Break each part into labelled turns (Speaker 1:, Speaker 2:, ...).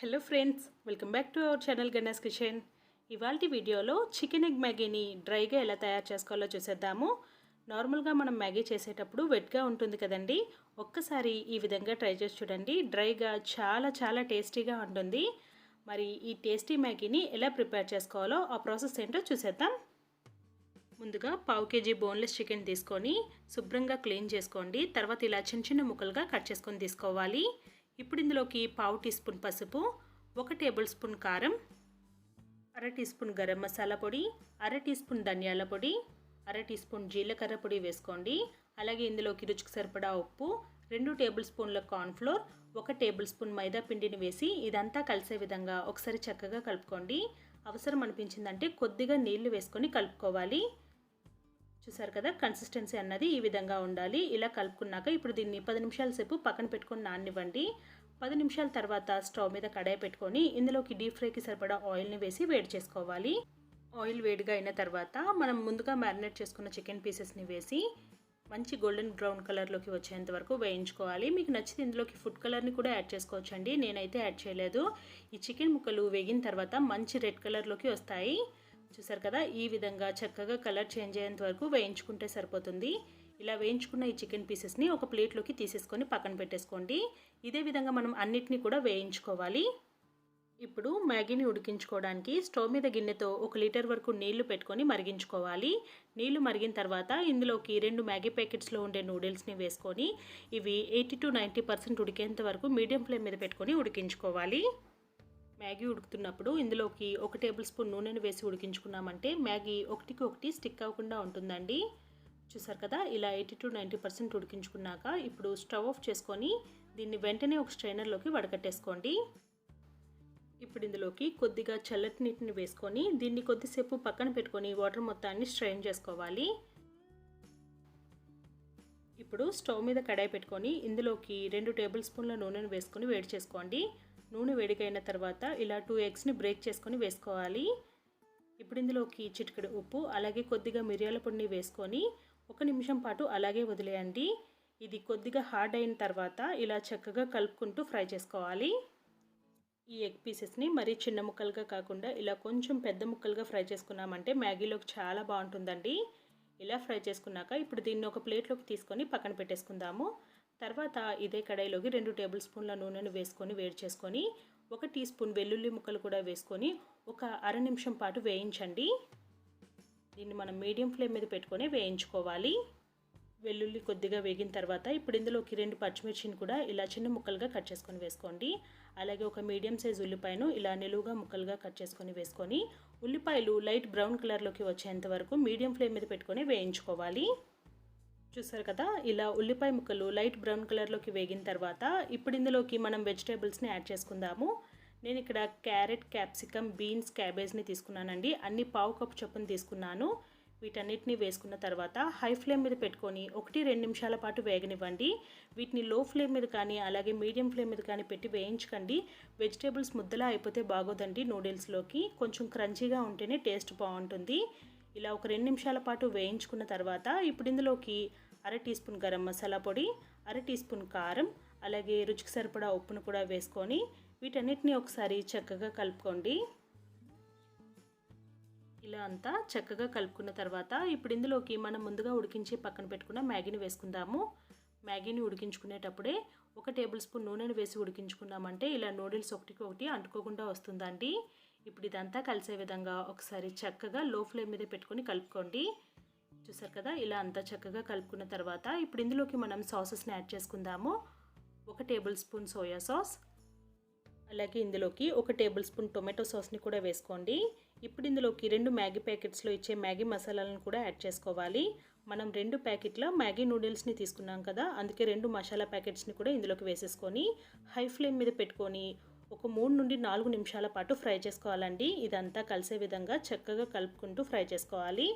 Speaker 1: Hello friends, welcome back to our channel Ganna's kitchen. ఇవాల్టి వీడియోలో chicken egg మ్యాగీని డ్రైగా ఎలా తయారు చేసుకోవాలో చూసేద్దాము. నార్మల్గా మనం మ్యాగీ చేసేటప్పుడు వెట్గా ఉంటుంది కదండి. ఒక్కసారి ఈ విధంగా ట్రై చేసి చూడండి. డ్రైగా చాలా టేస్టీగా ఉంటుంది. మరి ఈ టేస్టీ మ్యాగీని ఎలా ప్రిపేర్ చేసుకోవాలో ఆ ప్రాసెస్ ఏంటో చూసేద్దాం. ముందుగా పావు కేజీ బోన్లెస్ చికెన్ తీసుకొని శుభ్రంగా క్లీన్ చేసుకోండి. తర్వాత ఇలా చిన్న ముక్కలుగా కట్ చేసుకొని తీసుకోవాలి. ఇప్పుడు ఇందులోకి పావు టీ స్పూన్ పసుపు, 1 టేబుల్ స్పూన్ కారం, అర టీ స్పూన్ గరం మసాలా పొడి, అర టీ స్పూన్ ధనియాల పొడి, అర టీ స్పూన్ జీలకర్ర పొడి వేసుకోండి. అలాగే ఇందులోకి రుచికి సరిపడా ఉప్పు, 2 టేబుల్ స్పూన్ల కార్న్ఫ్లోర్, 1 టేబుల్ స్పూన్ మైదా పిండిని వేసి ఇదంతా కలిసే విధంగా ఒకసారి చక్కగా కలుపుకోండి. అవసరం అనిపించిందంటే కొద్దిగా నీళ్లు వేసుకొని కలుపుకోవాలి. చూసారు కదా, కన్సిస్టెన్సీ అన్నది ఈ విధంగా ఉండాలి. ఇలా కలుపుకున్నాక ఇప్పుడు దీన్ని 10 నిమిషాల సేపు పక్కన పెట్టుకొని నాననివ్వండి. 10 నిమిషాల తర్వాత స్టవ్ మీద కడాయి పెట్టుకొని ఇందులోకి డీప్ ఫ్రైకి సరిపడా ఆయిల్ని వేసి వేడి చేసుకోవాలి. ఆయిల్ వేడిగా అయిన తర్వాత మనం ముందుగా మ్యారినేట్ చేసుకున్న చికెన్ పీసెస్ని వేసి మంచి గోల్డెన్ బ్రౌన్ కలర్లోకి వచ్చేంత వరకు వేయించుకోవాలి. మీకు నచ్చితే ఇందులోకి ఫుడ్ కలర్ని కూడా యాడ్ చేసుకోవచ్చండి. నేనైతే యాడ్ చేయలేదు. ఈ చికెన్ ముక్కలు వేగిన తర్వాత మంచి రెడ్ కలర్లోకి వస్తాయి. చూసారు కదా, ఈ విధంగా చక్కగా కలర్ చేంజ్ అయ్యేంత వరకు వేయించుకుంటే సరిపోతుంది. ఇలా వేయించుకున్న ఈ చికెన్ పీసెస్ని ఒక ప్లేట్లోకి తీసేసుకొని పక్కన పెట్టేసుకోండి. ఇదే విధంగా మనం అన్నిటినీ కూడా వేయించుకోవాలి. ఇప్పుడు మ్యాగీని ఉడికించుకోవడానికి స్టవ్ మీద గిన్నెతో 1 లీటర్ వరకు నీళ్లు పెట్టుకొని మరిగించుకోవాలి. నీళ్లు మరిగిన తర్వాత ఇందులోకి 2 మ్యాగీ ప్యాకెట్స్లో ఉండే నూడిల్స్ని వేసుకొని ఇవి 80 to 90% ఉడికేంత వరకు మీడియం ఫ్లేమ్ మీద పెట్టుకొని ఉడికించుకోవాలి. మ్యాగీ ఉడుకుతున్నప్పుడు ఇందులోకి 1 టేబుల్ స్పూన్ నూనెను వేసి ఉడికించుకున్నామంటే మ్యాగీ ఒకటికి ఒకటి స్టిక్ అవ్వకుండా ఉంటుందండి. చూసారు కదా, ఇలా 80 to 90% ఉడికించుకున్నాక ఇప్పుడు స్టవ్ ఆఫ్ చేసుకొని దీన్ని వెంటనే ఒక స్ట్రైనర్లోకి వడకట్టేసుకోండి. ఇప్పుడు ఇందులోకి కొద్దిగా చల్లటి నీటిని వేసుకొని దీన్ని కొద్దిసేపు పక్కన పెట్టుకొని వాటర్ మొత్తాన్ని స్ట్రెయిన్ చేసుకోవాలి. ఇప్పుడు స్టవ్ మీద కడాయి పెట్టుకొని ఇందులోకి 2 టేబుల్ స్పూన్ల నూనెను వేసుకొని వేడి చేసుకోండి. నూనె వేడిగైన తర్వాత ఇలా 2 ఎగ్స్ని బ్రేక్ చేసుకొని వేసుకోవాలి. ఇప్పుడు ఇందులోకి చిటికెడు ఉప్పు అలాగే కొద్దిగా మిరియాల పొడిని వేసుకొని 1 నిమిషం పాటు అలాగే వదిలేయండి. ఇది కొద్దిగా హార్డ్ అయిన తర్వాత ఇలా చక్కగా కలుపుకుంటూ ఫ్రై చేసుకోవాలి. ఈ ఎగ్ పీసెస్ని మరీ చిన్న ముక్కలుగా కాకుండా ఇలా కొంచెం పెద్ద ముక్కలుగా ఫ్రై చేసుకున్నామంటే మ్యాగీలోకి చాలా బాగుంటుందండి. ఇలా ఫ్రై చేసుకున్నాక ఇప్పుడు దీన్ని ఒక ప్లేట్లోకి తీసుకొని పక్కన పెట్టేసుకుందాము. తర్వాత ఇదే కడాయిలోకి 2 టేబుల్ స్పూన్ల నూనెను వేసుకొని వేడి చేసుకొని 1 టీ స్పూన్ వెల్లుల్లి ముక్కలు కూడా వేసుకొని ఒక అర నిమిషం పాటు వేయించండి. దీన్ని మనం మీడియం ఫ్లేమ్ మీద పెట్టుకొని వేయించుకోవాలి. వెల్లుల్లి కొద్దిగా వేగిన తర్వాత ఇప్పుడు ఇందులోకి 2 పచ్చిమిర్చిని కూడా ఇలా చిన్న ముక్కలుగా కట్ చేసుకొని వేసుకోండి. అలాగే ఒక మీడియం సైజ్ ఉల్లిపాయను ఇలా నిలువుగా ముక్కలుగా కట్ చేసుకొని వేసుకొని ఉల్లిపాయలు లైట్ బ్రౌన్ కలర్లోకి వచ్చేంత వరకు మీడియం ఫ్లేమ్ మీద పెట్టుకొని వేయించుకోవాలి. చూసారు కదా, ఇలా ఉల్లిపాయ ముక్కలు లైట్ బ్రౌన్ కలర్లోకి వేగిన తర్వాత ఇప్పుడు ఇందులోకి మనం వెజిటేబుల్స్ని యాడ్ చేసుకుందాము. నేను ఇక్కడ క్యారెట్, క్యాప్సికమ్, బీన్స్, క్యాబేజ్ని తీసుకున్నానండి. అన్ని పావు కప్పు చొప్పున తీసుకున్నాను. వీటన్నిటిని వేసుకున్న తర్వాత హై ఫ్లేమ్ మీద పెట్టుకొని 1-2 నిమిషాల పాటు వేగనివ్వండి. వీటిని లో ఫ్లేమ్ మీద కానీ అలాగే మీడియం ఫ్లేమ్ మీద కానీ పెట్టి వేయించకండి. వెజిటేబుల్స్ ముద్దలా అయిపోతే బాగోదండి. నూడిల్స్లోకి కొంచెం క్రంచీగా ఉంటేనే టేస్ట్ బాగుంటుంది. ఇలా ఒక 2 నిమిషాల పాటు వేయించుకున్న తర్వాత ఇప్పుడు ఇందులోకి అర టీ స్పూన్ గరం మసాలా పొడి, అర టీ స్పూన్ కారం అలాగే రుచికి సరిపడా ఉప్పును కూడా వేసుకొని వీటన్నిటిని ఒకసారి చక్కగా కలుపుకోండి. ఇలా అంతా చక్కగా కలుపుకున్న తర్వాత ఇప్పుడు ఇందులోకి మనం ముందుగా ఉడికించి పక్కన పెట్టుకున్న మ్యాగీని వేసుకుందాము. మ్యాగీని ఉడికించుకునేటప్పుడే 1 టేబుల్ స్పూన్ నూనెను వేసి ఉడికించుకున్నామంటే ఇలా నూడిల్స్ ఒకటికి ఒకటి అంటుకోకుండా వస్తుందండి. ఇప్పుడు ఇదంతా కలిసే విధంగా ఒకసారి చక్కగా లో ఫ్లేమ్ మీద పెట్టుకొని కలుపుకోండి. చూసారు కదా, ఇలా అంతా చక్కగా కలుపుకున్న తర్వాత ఇప్పుడు ఇందులోకి మనం సాసెస్ని యాడ్ చేసుకుందాము. 1 టేబుల్ స్పూన్ సోయా సాస్ అలాగే ఇందులోకి 1 టేబుల్ స్పూన్ టొమాటో సాస్ని కూడా వేసుకోండి. ఇప్పుడు ఇందులోకి 2 మ్యాగీ ప్యాకెట్స్లో ఇచ్చే మ్యాగీ మసాలాలను కూడా యాడ్ చేసుకోవాలి. మనం 2 ప్యాకెట్ల మ్యాగీ నూడిల్స్ని తీసుకున్నాం కదా, అందుకే 2 మసాలా ప్యాకెట్స్ని కూడా ఇందులోకి వేసేసుకొని హై ఫ్లేమ్ మీద పెట్టుకొని ఒక 3 నుండి 4 నిమిషాల పాటు ఫ్రై చేసుకోవాలండి. ఇదంతా కలిసే విధంగా చక్కగా కలుపుకుంటూ ఫ్రై చేసుకోవాలి.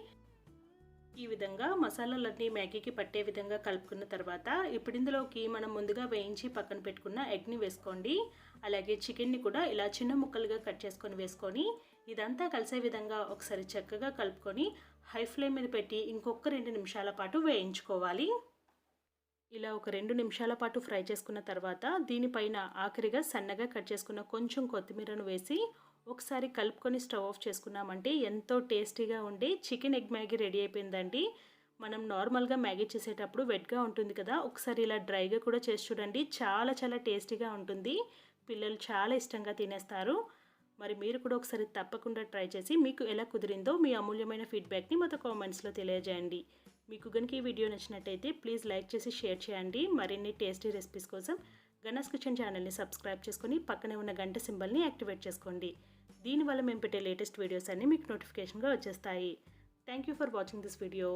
Speaker 1: ఈ విధంగా మసాలాలన్నీ మ్యాగీకి పట్టే విధంగా కలుపుకున్న తర్వాత ఇప్పుడు ఇందులోకి మనం ముందుగా వేయించి పక్కన పెట్టుకున్న ఎగ్ని వేసుకోండి. అలాగే చికెన్ని కూడా ఇలా చిన్న ముక్కలుగా కట్ చేసుకొని వేసుకొని ఇదంతా కలిసే విధంగా ఒకసారి చక్కగా కలుపుకొని హై ఫ్లేమ్ మీద పెట్టి ఇంకొక 2 నిమిషాల పాటు వేయించుకోవాలి. ఇలా ఒక 2 నిమిషాల పాటు ఫ్రై చేసుకున్న తర్వాత దీనిపైన ఆఖరిగా సన్నగా కట్ చేసుకున్న కొంచెం కొత్తిమీరను వేసి ఒకసారి కలుపుకొని స్టవ్ ఆఫ్ చేసుకున్నామంటే ఎంతో టేస్టీగా ఉండే చికెన్ ఎగ్ మ్యాగీ రెడీ అయిపోయిందండి. మనం నార్మల్గా మ్యాగీ చేసేటప్పుడు వెట్గా ఉంటుంది కదా, ఒకసారి ఇలా డ్రైగా కూడా చేసి చూడండి. చాలా చాలా టేస్టీగా ఉంటుంది. పిల్లలు చాలా ఇష్టంగా తినేస్తారు. మరి మీరు కూడా ఒకసారి తప్పకుండా ట్రై చేసి మీకు ఎలా కుదిరిందో మీ అమూల్యమైన ఫీడ్బ్యాక్ని మాతో కామెంట్స్లో తెలియజేయండి. మీకు కనుక ఈ వీడియో నచ్చినట్టయితే ప్లీజ్ లైక్ చేసి షేర్ చేయండి. మరిన్ని టేస్టీ రెసిపీస్ కోసం గణాస్ కిచెన్ ఛానల్ని సబ్స్క్రైబ్ చేసుకొని పక్కనే ఉన్న గంట సింబల్ని యాక్టివేట్ చేసుకోండి. దీనివల్ల మేము పెట్టే లేటెస్ట్ వీడియోస్ అన్నీ మీకు నోటిఫికేషన్గా వచ్చేస్తాయి. Thank you for watching this video.